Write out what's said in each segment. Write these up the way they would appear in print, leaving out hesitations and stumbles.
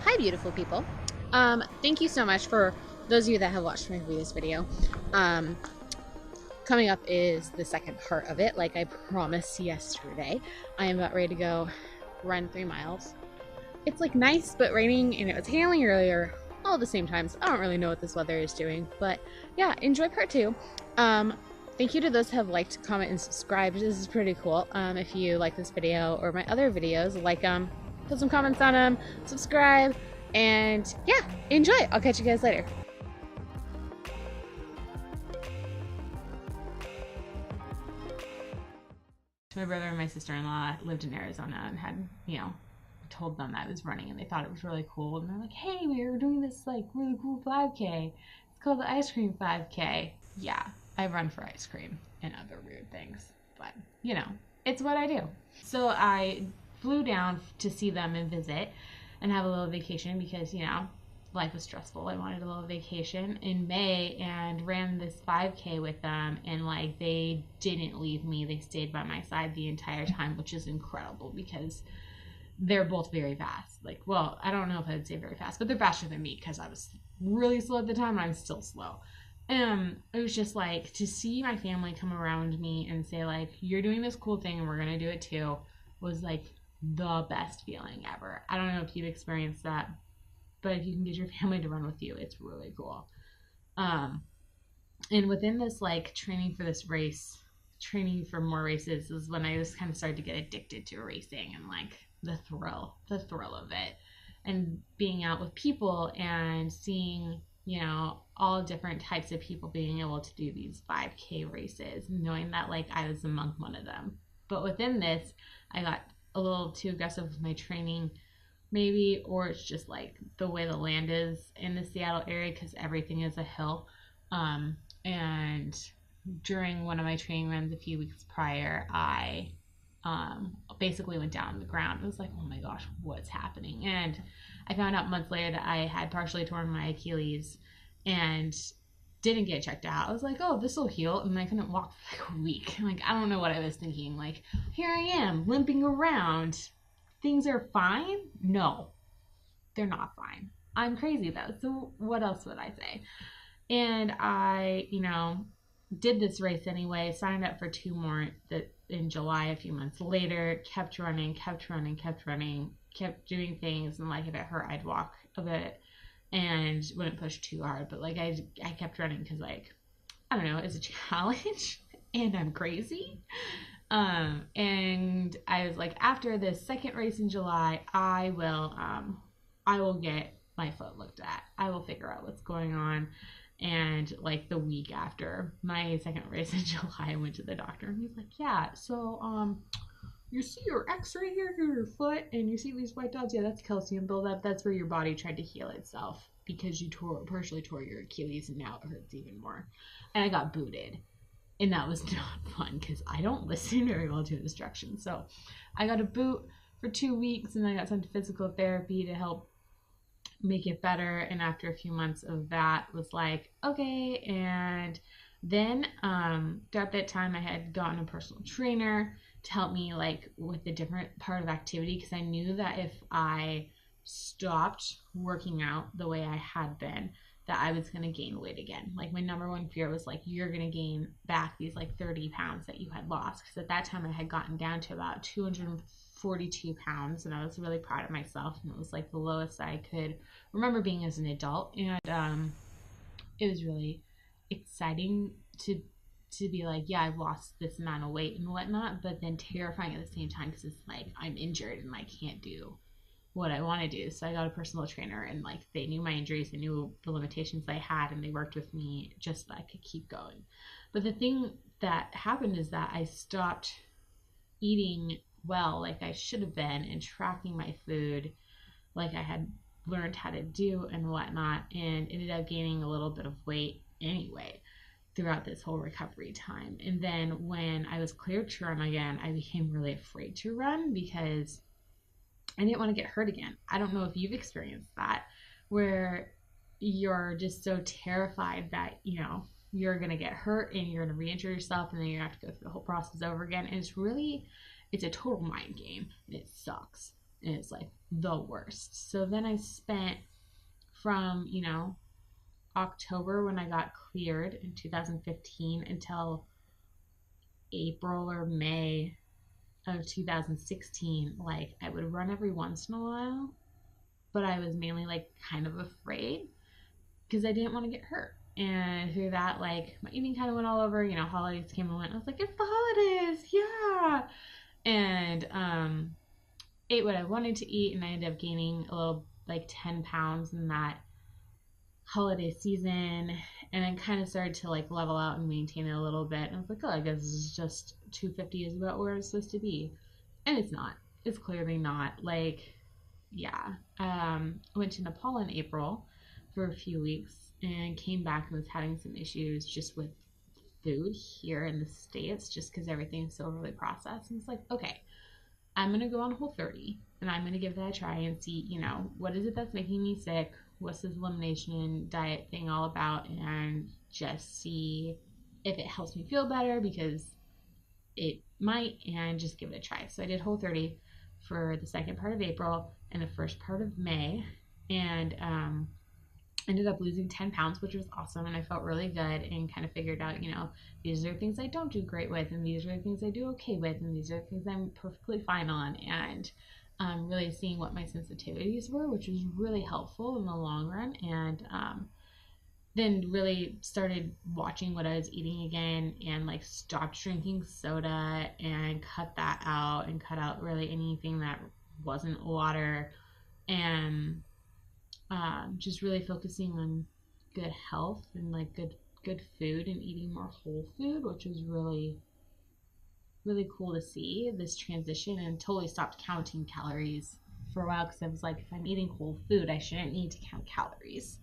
Hi, beautiful people. Thank you so much for those of you that have watched my previous video. Um, Coming up is the second part of it. Like I promised yesterday, I am about ready to go run 3 miles. It's like nice but raining, and it was hailing earlier, all at the same time. So I don't really know what this weather is doing, but yeah, enjoy part two. Um, Thank you to those who have liked, comment, and subscribed. This is pretty cool. If you like this video or my other videos, like them, put some comments on them, subscribe, and yeah, enjoy. I'll catch you guys later. My brother and my sister-in-law lived in Arizona and had, told them I was running and they thought it was really cool. And they're like, hey, we were doing this like really cool 5K. It's called the Ice Cream 5K. Yeah, I run for ice cream and other weird things. But, it's what I do. So I flew down to see them and visit and have a little vacation because, life was stressful. I wanted a little vacation in May and ran this 5K with them, and like they didn't leave me. They stayed by my side the entire time, which is incredible because they're both very fast. Like, well, I don't know if I'd say very fast, but they're faster than me because I was really slow at the time and I'm still slow. It was just like to see my family come around me and say like, you're doing this cool thing and we're gonna do it too, was like the best feeling ever. I don't know if you've experienced that, but if you can get your family to run with you, it's really cool. Um, and within this like training for this race, training for more races is when I just kind of started to get addicted to racing and like the thrill of it, and being out with people and seeing all different types of people being able to do these 5K races, knowing that like I was among one of them. But within this, I got a little too aggressive with my training maybe, or it's just like the way the land is in the Seattle area because everything is a hill. And during one of my training runs a few weeks prior, I basically went down on the ground. It was like, oh my gosh, what's happening? And I found out months later that I had partially torn my Achilles and didn't get checked out. I was like, oh, this will heal. And I couldn't walk for like a week. Like, I don't know what I was thinking. Like, here I am limping around. Things are fine? No, they're not fine. I'm crazy though. So what else would I say? And I, did this race anyway, signed up for two more that in July a few months later, kept running, kept doing things, and like if it hurt, I'd walk a bit and wouldn't push too hard. But like I kept running because like I don't know, it's a challenge and I'm crazy. And I was like, after this second race in July, I will get my foot looked at. I will figure out what's going on. And like the week after my second race in July, I went to the doctor and he's like, yeah, so you see your x-ray here, your foot, and you see these white dots. Yeah, that's calcium buildup. That's where your body tried to heal itself because you partially tore your Achilles and now it hurts even more. And I got booted. And that was not fun because I don't listen very well to instructions. So I got a boot for 2 weeks and I got sent to physical therapy to help make it better. And after a few months of that, was like, okay. And then throughout that time, I had gotten a personal trainer to help me like with the different part of activity because I knew that if I stopped working out the way I had been, that I was going to gain weight again. Like my number one fear was like, you're going to gain back these like 30 pounds that you had lost. Because at that time I had gotten down to about 242 pounds and I was really proud of myself. And it was like the lowest I could remember being as an adult. And it was really exciting to be like, yeah, I've lost this amount of weight and whatnot, but then terrifying at the same time because it's like I'm injured and I can't do what I want to do. So I got a personal trainer and like they knew my injuries, they knew the limitations I had, and they worked with me just so I could keep going. But the thing that happened is that I stopped eating well like I should have been and tracking my food like I had learned how to do and whatnot, and ended up gaining a little bit of weight anyway throughout this whole recovery time. And then when I was cleared to run again, I became really afraid to run because I didn't want to get hurt again. I don't know if you've experienced that, where you're just so terrified that, you're going to get hurt and you're going to re-injure yourself and then you have to go through the whole process over again. And it's a total mind game and it sucks. and it's like the worst. So then I spent from, October when I got cleared in 2015 until April or May of 2016. Like, I would run every once in a while, but I was mainly like kind of afraid because I didn't want to get hurt. And through that, like, my eating kind of went all over. Holidays came and went. I was like, it's the holidays, yeah. And ate what I wanted to eat, and I ended up gaining a little, like, 10 pounds in that holiday season. And I kind of started to like level out and maintain it a little bit. And I was like, oh, I guess this is just 250 is about where it's supposed to be. And it's not. It's clearly not. Like, yeah. I went to Nepal in April for a few weeks and came back and was having some issues just with food here in the States, just because everything's so overly processed. And it's like, okay, I'm going to go on Whole30 and I'm going to give that a try and see, what is it that's making me sick? What's this elimination diet thing all about? And just see if it helps me feel better, because it might, and just give it a try. So I did Whole30 for the second part of April and the first part of May, and ended up losing 10 pounds, which was awesome. And I felt really good and kind of figured out, these are things I don't do great with, and these are the things I do okay with, and these are the things I'm perfectly fine on. And really seeing what my sensitivities were, which was really helpful in the long run. And then really started watching what I was eating again, and like stopped drinking soda and cut that out, and cut out really anything that wasn't water, and just really focusing on good health and like good food, and eating more whole food, which was really cool to see this transition. And totally stopped counting calories for a while, because I was like, if I'm eating whole food, I shouldn't need to count calories,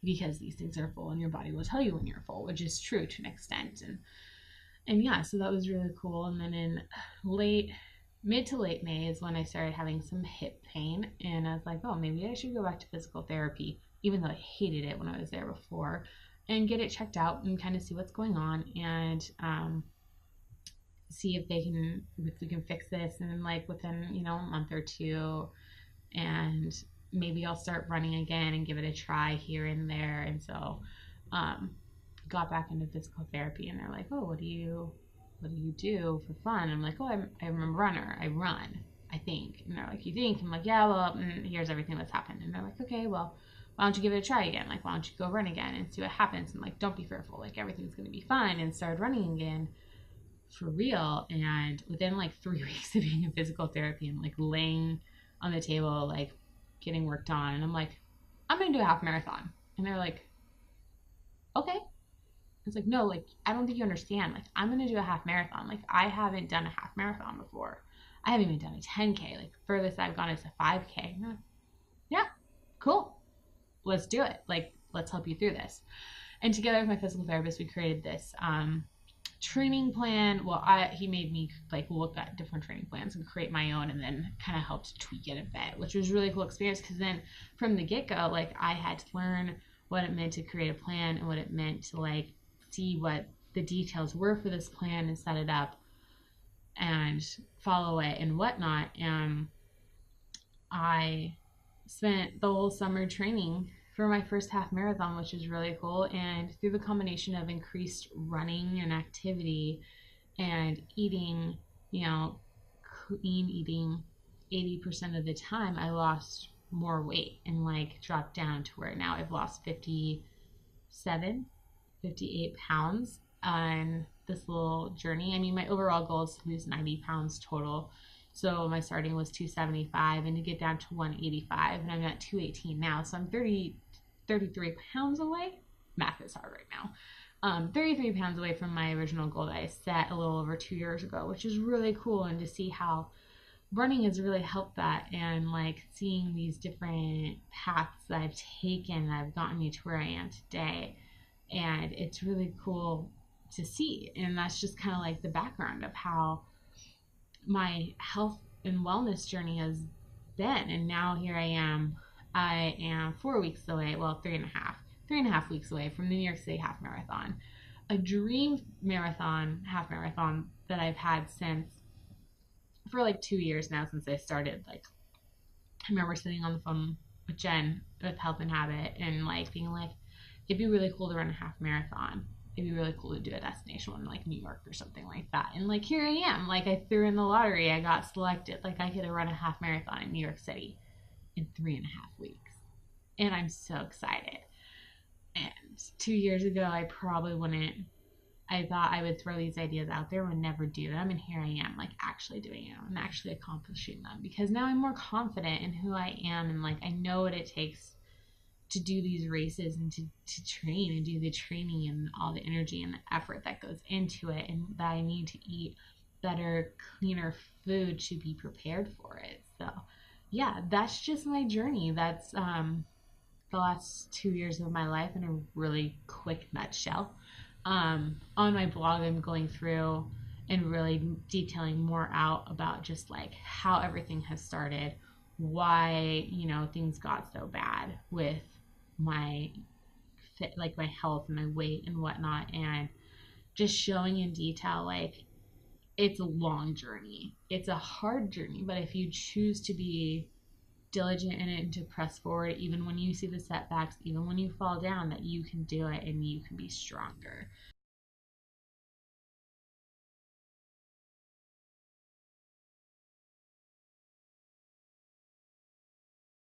because these things are full and your body will tell you when you're full, which is true to an extent. And yeah, so that was really cool. And then in mid to late May is when I started having some hip pain, and I was like, oh, maybe I should go back to physical therapy, even though I hated it when I was there before, and get it checked out and kind of see what's going on, and see if we can fix this, and like within a month or two, and maybe I'll start running again and give it a try here and there. And so got back into physical therapy, and they're like, oh, what do you do for fun? I'm like, oh, I'm a runner. I run, I think. And they're like, you think? I'm like, yeah, well, here's everything that's happened. And they're like, okay, well, why don't you give it a try again? Like, why don't you go run again and see what happens? And like, don't be fearful. Like, everything's going to be fine. And started running again for real. And within like 3 weeks of being in physical therapy and like laying on the table, like getting worked on, and I'm like, I'm going to do a half marathon. And they're like, okay. It's like, no, like, I don't think you understand. Like, I'm going to do a half marathon. Like, I haven't done a half marathon before. I haven't even done a 10K. Like, furthest I've gone is a 5K. Like, yeah, cool. Let's do it. Like, let's help you through this. And together with my physical therapist, we created this training plan. Well, he made me like look at different training plans and create my own, and then kind of helped tweak it a bit, which was a really cool experience, because then from the get-go, like, I had to learn what it meant to create a plan, and what it meant to like see what the details were for this plan and set it up and follow it and whatnot. And I spent the whole summer training for my first half marathon, which is really cool. And through the combination of increased running and activity and eating, clean eating 80% of the time, I lost more weight and like dropped down to where now I've lost 58 pounds on this little journey. I mean, my overall goal is to lose 90 pounds total. So my starting was 275, and to get down to 185, and I'm at 218 now. So I'm 33 pounds away. Math is hard right now. 33 pounds away from my original goal that I set a little over 2 years ago, which is really cool. And to see how running has really helped that, and like seeing these different paths that I've taken that have gotten me to where I am today. And it's really cool to see. And that's just kind of like the background of how my health and wellness journey has been. And now here I am 4 weeks away, well, 3.5 weeks away from the New York City half marathon, a dream half marathon that I've had for like 2 years now, since I started like I remember sitting on the phone with Jen with Health and Habit and like being like, it'd be really cool to run a half marathon. It'd be really cool to do a destination one like New York or something like that. And like here I am. Like I threw in the lottery. I got selected. Like I could have run a half marathon in New York City in 3.5 weeks. And I'm so excited. And 2 years ago I probably wouldn't. I thought I would throw these ideas out there, would never do them, and here I am, like actually doing it and actually accomplishing them because now I'm more confident in who I am and like I know what it takes to do these races and to train and do the training and all the energy and the effort that goes into it, and that I need to eat better, cleaner food to be prepared for it. So, yeah, that's just my journey. That's the last 2 years of my life in a really quick nutshell. On my blog, I'm going through and really detailing more out about just like how everything has started, why, things got so bad with my fit, like my health and my weight and whatnot, and just showing in detail like it's a long journey. It's a hard journey, but if you choose to be diligent in it and to press forward, even when you see the setbacks, even when you fall down, that you can do it and you can be stronger.